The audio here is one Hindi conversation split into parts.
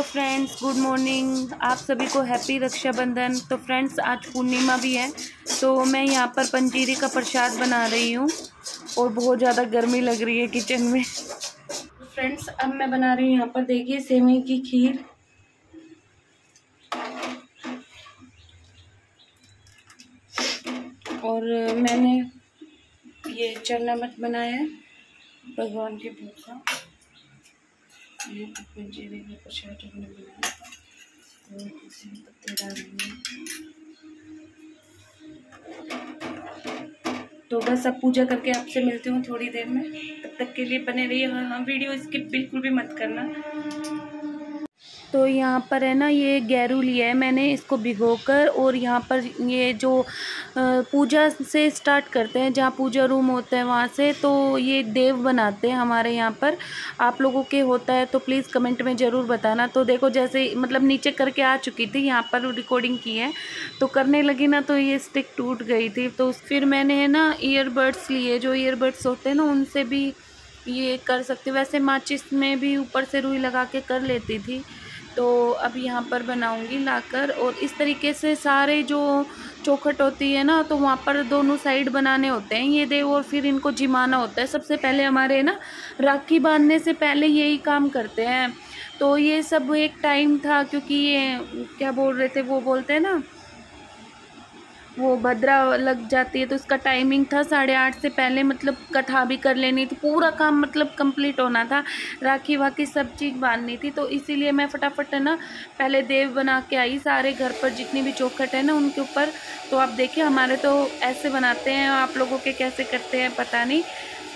Friends, good morning. आप सभी को हैप्पी रक्षाबंधन। तो फ्रेंड्स, आज पूर्णिमा भी है, तो मैं यहाँ पर पंजीरी का प्रसाद बना रही हूँ और बहुत ज़्यादा गर्मी लग रही है किचन में। फ्रेंड्स, अब मैं बना रही हूँ यहाँ पर, देखिए, सेवई की खीर। और मैंने ये चरनामत बनाया है भगवान के भोग का। पंजीरी का प्रसाद हमने बनाया और इसमें पत्ते डाल दिए। तो बस अब पूजा करके आपसे मिलती हूँ थोड़ी देर में। तब तक के लिए बने रहिए। हाँ, वीडियो स्किप बिल्कुल भी मत करना। तो यहाँ पर है ना, ये गैरू लिया है मैंने, इसको भिगोकर। और यहाँ पर ये जो पूजा से स्टार्ट करते हैं, जहाँ पूजा रूम होता है वहाँ से, तो ये देव बनाते हैं हमारे यहाँ पर। आप लोगों के होता है तो प्लीज़ कमेंट में ज़रूर बताना। तो देखो, जैसे मतलब नीचे करके आ चुकी थी, यहाँ पर रिकॉर्डिंग की है, तो करने लगी ना, तो ये स्टिक टूट गई थी। तो फिर मैंने है ना ईयरबड्स लिए, जो ईयरबड्स होते हैं ना, उनसे भी ये कर सकते। वैसे माचिस में भी ऊपर से रुई लगा के कर लेती थी। तो अब यहाँ पर बनाऊंगी लाकर। और इस तरीके से सारे जो चौखट होती है ना, तो वहाँ पर दोनों साइड बनाने होते हैं ये देव, और फिर इनको जिमाना होता है। सबसे पहले हमारे ना राखी बांधने से पहले यही काम करते हैं। तो ये सब एक टाइम था, क्योंकि ये क्या बोल रहे थे, वो बोलते हैं ना, वो भद्रा लग जाती है, तो इसका टाइमिंग था 8:30 से पहले, मतलब कथा भी कर लेनी थी, पूरा काम मतलब कंप्लीट होना था, राखी वाखी सब चीज़ बांधनी थी। तो इसीलिए मैं फटाफट है ना पहले देव बना के आई, सारे घर पर जितनी भी चौखट है ना उनके ऊपर। तो आप देखिए, हमारे तो ऐसे बनाते हैं, आप लोगों के कैसे करते हैं पता नहीं।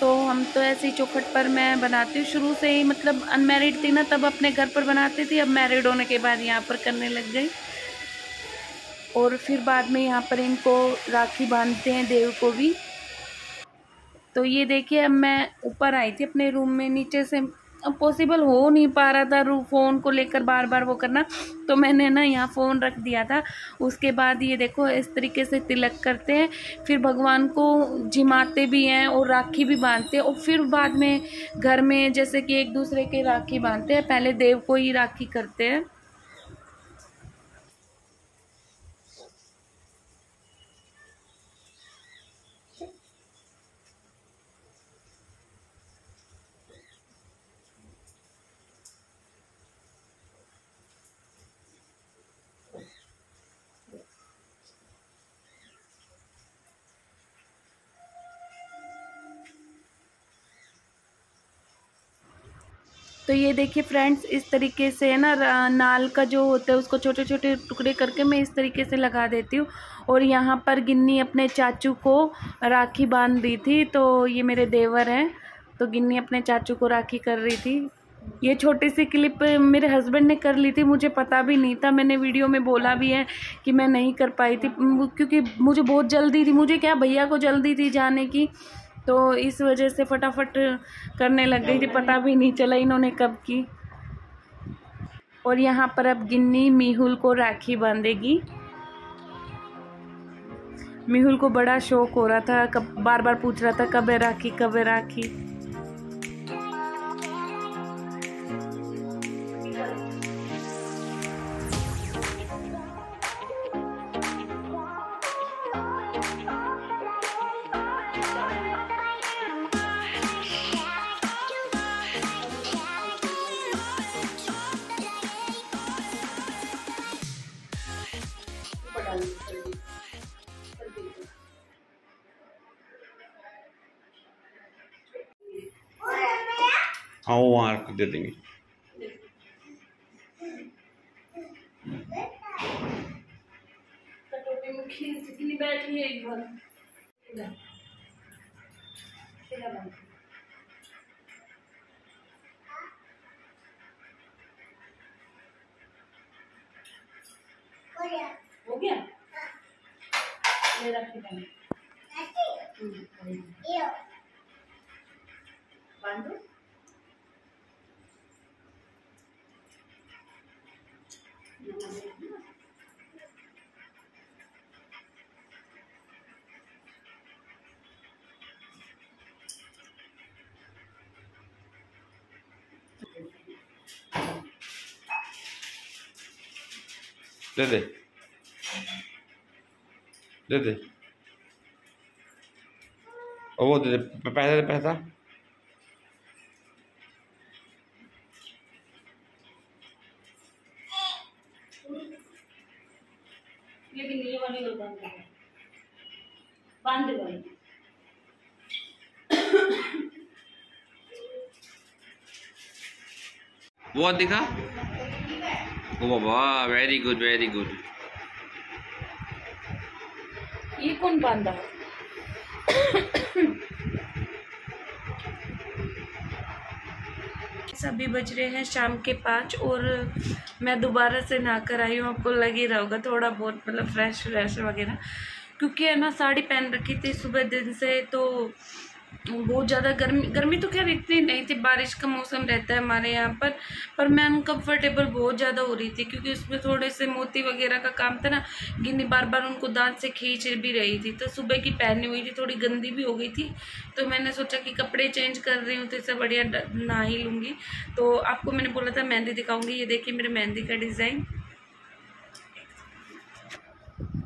तो हम तो ऐसे ही चौखट पर मैं बनाती हूँ शुरू से ही। मतलब अनमैरिड थी ना, तब अपने घर पर बनाती थी, अब मैरिड होने के बाद यहाँ पर करने लग गई। और फिर बाद में यहाँ पर इनको राखी बांधते हैं, देव को भी। तो ये देखिए, अब मैं ऊपर आई थी अपने रूम में, नीचे से अब पॉसिबल हो नहीं पा रहा था फ़ोन को लेकर बार बार वो करना, तो मैंने ना यहाँ फ़ोन रख दिया था। उसके बाद ये देखो, इस तरीके से तिलक करते हैं, फिर भगवान को जिमाते भी हैं और राखी भी बांधते हैं। और फिर बाद में घर में जैसे कि एक दूसरे के राखी बांधते हैं, पहले देव को ही राखी करते हैं। तो ये देखिए फ्रेंड्स, इस तरीके से है ना, नाल का जो होता है उसको छोटे छोटे टुकड़े करके मैं इस तरीके से लगा देती हूँ। और यहाँ पर गिन्नी अपने चाचू को राखी बांध दी थी। तो ये मेरे देवर हैं, तो गिन्नी अपने चाचू को राखी कर रही थी। ये छोटी सी क्लिप मेरे हस्बैंड ने कर ली थी, मुझे पता भी नहीं था। मैंने वीडियो में बोला भी है कि मैं नहीं कर पाई थी, क्योंकि मुझे बहुत जल्दी थी। मुझे क्या, भैया को जल्दी थी जाने की, तो इस वजह से फटाफट करने लग गई थी, पता भी नहीं चला इन्होंने कब की। और यहाँ पर अब गिन्नी मीहुल को राखी बांधेगी। मीहुल को बड़ा शौक हो रहा था, कब बार बार पूछ रहा था कब है राखी, कब है राखी। हाँ, वो वहाँ रख दे देंगे। कटोरी में खीर जितनी बैठी है एक बार हो गया। ये रखी बांधो। दे दे दे दे, और वो दे दे, पैसा दे पैसा। लेकिन ये वाली और बांध भाई। वो दिखा, ओ बाबा, वेरी गुड वेरी गुड। ये कौन बांधा? अभी बज रहे हैं शाम के 5 और मैं दोबारा से नहाकर आई हूँ। आपको लग ही रहा होगा थोड़ा बहुत, मतलब फ्रेश वगैरह, क्योंकि है ना साड़ी पहन रखी थी सुबह दिन से, तो बहुत ज़्यादा गर्मी तो खैर इतनी नहीं थी, बारिश का मौसम रहता है हमारे यहाँ पर मैं अनकम्फर्टेबल बहुत ज़्यादा हो रही थी, क्योंकि उसमें थोड़े से मोती वगैरह का काम था ना। गिन्नी बार बार उनको दांत से खींच भी रही थी, तो सुबह की पहनी हुई थी, थोड़ी गंदी भी हो गई थी, तो मैंने सोचा कि कपड़े चेंज कर रही हूँ तो इससे बढ़िया नहा ही लूँगी। तो आपको मैंने बोला था मेहंदी दिखाऊँगी, ये देखिए मेरे मेहंदी का डिज़ाइन,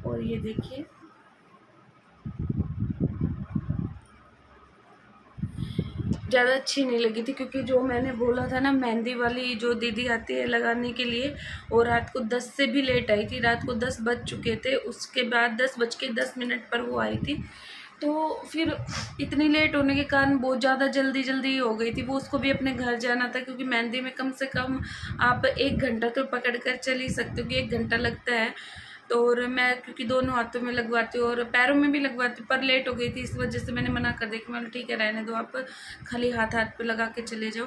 और ये देखिए ज़्यादा अच्छी नहीं लगी थी, क्योंकि जो मैंने बोला था ना मेहंदी वाली जो दीदी आती है लगाने के लिए, और रात को 10 से भी लेट आई थी, रात को 10 बज चुके थे, उसके बाद 10:10 पर वो आई थी। तो फिर इतनी लेट होने के कारण बहुत ज़्यादा जल्दी हो गई थी। वो उसको भी अपने घर जाना था, क्योंकि मेहंदी में कम से कम आप 1 घंटा तो पकड़ कर चल ही सकते हो कि 1 घंटा लगता है। तो और मैं क्योंकि दोनों हाथों में लगवाती हूँ और पैरों में भी लगवाती हूँ, पर लेट हो गई थी, इस वजह से मैंने मना कर दिया कि मैंने ठीक है रहने दो, आप खाली हाथ पे लगा के चले जाओ।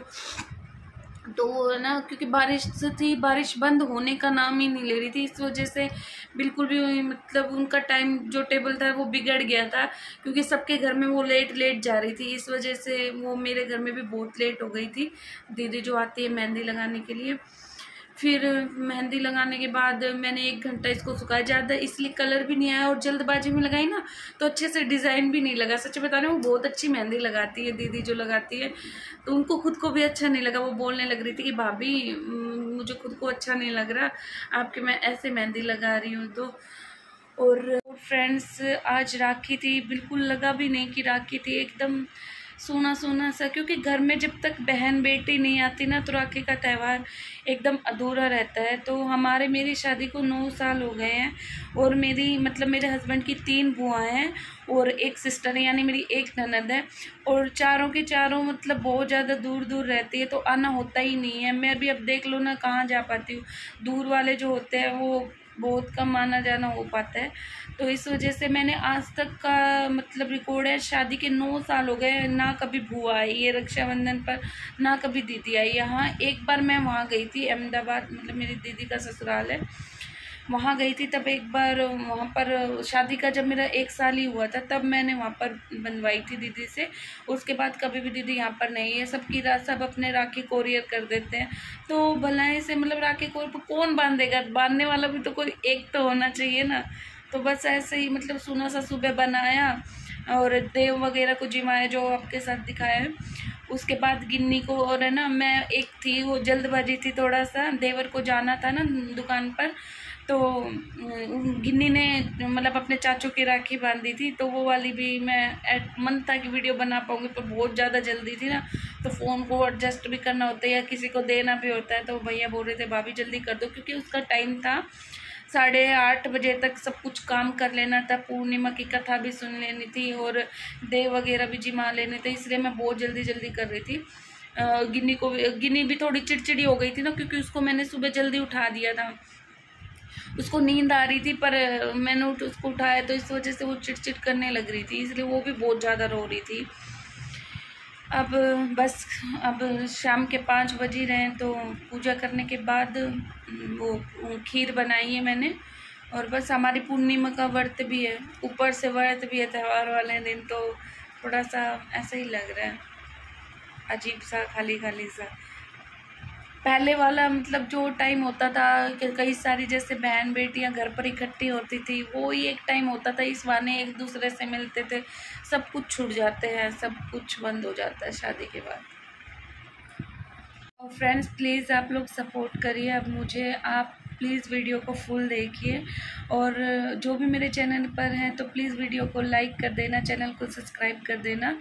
तो ना क्योंकि बारिश थी, बारिश बंद होने का नाम ही नहीं ले रही थी, इस वजह से बिल्कुल भी मतलब उनका टाइम जो टेबल था वो बिगड़ गया था, क्योंकि सबके घर में वो लेट जा रही थी, इस वजह से वो मेरे घर में भी बहुत लेट हो गई थी दीदी जो आती है मेहंदी लगाने के लिए। फिर मेहंदी लगाने के बाद मैंने 1 घंटा इसको सुखाया, ज़्यादा इसलिए कलर भी नहीं आया, और जल्दबाजी में लगाई ना तो अच्छे से डिज़ाइन भी नहीं लगा। सच बता रही हूँ, वो बहुत अच्छी मेहंदी लगाती है दीदी जो लगाती है, तो उनको खुद को भी अच्छा नहीं लगा। वो बोलने लग रही थी कि भाभी मुझे खुद को अच्छा नहीं लग रहा आपके, मैं ऐसे मेहंदी लगा रही हूँ। तो और फ्रेंड्स आज राखी थी, बिल्कुल लगा भी नहीं कि राखी थी, एकदम सोना सा, क्योंकि घर में जब तक बहन बेटी नहीं आती ना तो राखी का त्यौहार एकदम अधूरा रहता है। तो मेरी शादी को 9 साल हो गए हैं, और मेरे हस्बैंड की 3 बुआएं हैं और 1 सिस्टर है, यानी मेरी 1 ननद है, और चारों के चारों मतलब बहुत ज़्यादा दूर रहती है, तो आना होता ही नहीं है। मैं भी अब देख लो ना कहाँ जा पाती हूँ, दूर वाले जो होते हैं वो बहुत कम आना जाना हो पाता है। तो इस वजह से मैंने आज तक का मतलब रिकॉर्ड है, शादी के 9 साल हो गए, ना कभी बुआ आई ये रक्षाबंधन पर, ना कभी दीदी आई। यहाँ एक बार मैं वहाँ गई थी अहमदाबाद, मतलब मेरी दीदी का ससुराल है, वहाँ गई थी। तब एक बार वहाँ पर शादी का जब मेरा 1 साल ही हुआ था, तब मैंने वहाँ पर बनवाई थी दीदी से। उसके बाद कभी भी दीदी यहाँ पर नहीं है, सब अपने राखी कोरियर कर देते हैं। तो भलाई से मतलब राखी कौन बांधेगा, बांधने वाला भी तो कोई एक तो होना चाहिए ना। तो बस ऐसे ही मतलब सोना सा सुबह बनाया और देव वगैरह को जिमाया जो आपके साथ दिखाया है। उसके बाद गिन्नी को, और है ना मैं एक थी वो जल्दबाजी थी थोड़ा सा, देवर को जाना था ना दुकान पर, तो गिन्नी ने मतलब अपने चाचू की राखी बांधी थी, तो वो वाली भी मैं मन था कि वीडियो बना पाऊँगी, पर बहुत ज़्यादा जल्दी थी ना, तो फ़ोन को एडजस्ट भी करना होता है या किसी को देना भी होता है। तो भैया बोल रहे थे भाभी जल्दी कर दो, क्योंकि उसका टाइम था 8:30 बजे तक सब कुछ काम कर लेना था, पूर्णिमा की कथा भी सुन लेनी थी और देव वगैरह भी जिमा लेने थे, इसलिए मैं बहुत जल्दी कर रही थी। गिन्नी भी थोड़ी चिड़चिड़ी हो गई थी ना, क्योंकि उसको मैंने सुबह जल्दी उठा दिया था, उसको नींद आ रही थी, पर मैंने उसको उठाया तो इस वजह से वो चिड़चिड़ करने लग रही थी, इसलिए वो भी बहुत ज़्यादा रो रही थी। अब बस अब शाम के 5 बज ही रहे हैं, तो पूजा करने के बाद वो खीर बनाई है मैंने, और बस हमारी पूर्णिमा का व्रत भी है, ऊपर से व्रत भी है त्यौहार वाले दिन, तो थोड़ा सा ऐसा ही लग रहा है, अजीब सा, खाली सा। पहले वाला मतलब जो टाइम होता था कि कई सारी जैसे बहन बेटियां घर पर इकट्ठी होती थी, वो ही एक टाइम होता था, इस बहाने एक दूसरे से मिलते थे। सब कुछ छूट जाते हैं, सब कुछ बंद हो जाता है शादी के बाद। और फ्रेंड्स प्लीज़ आप लोग सपोर्ट करिए अब मुझे, आप प्लीज़ वीडियो को फुल देखिए, और जो भी मेरे चैनल पर हैं तो प्लीज़ वीडियो को लाइक कर देना, चैनल को सब्सक्राइब कर देना।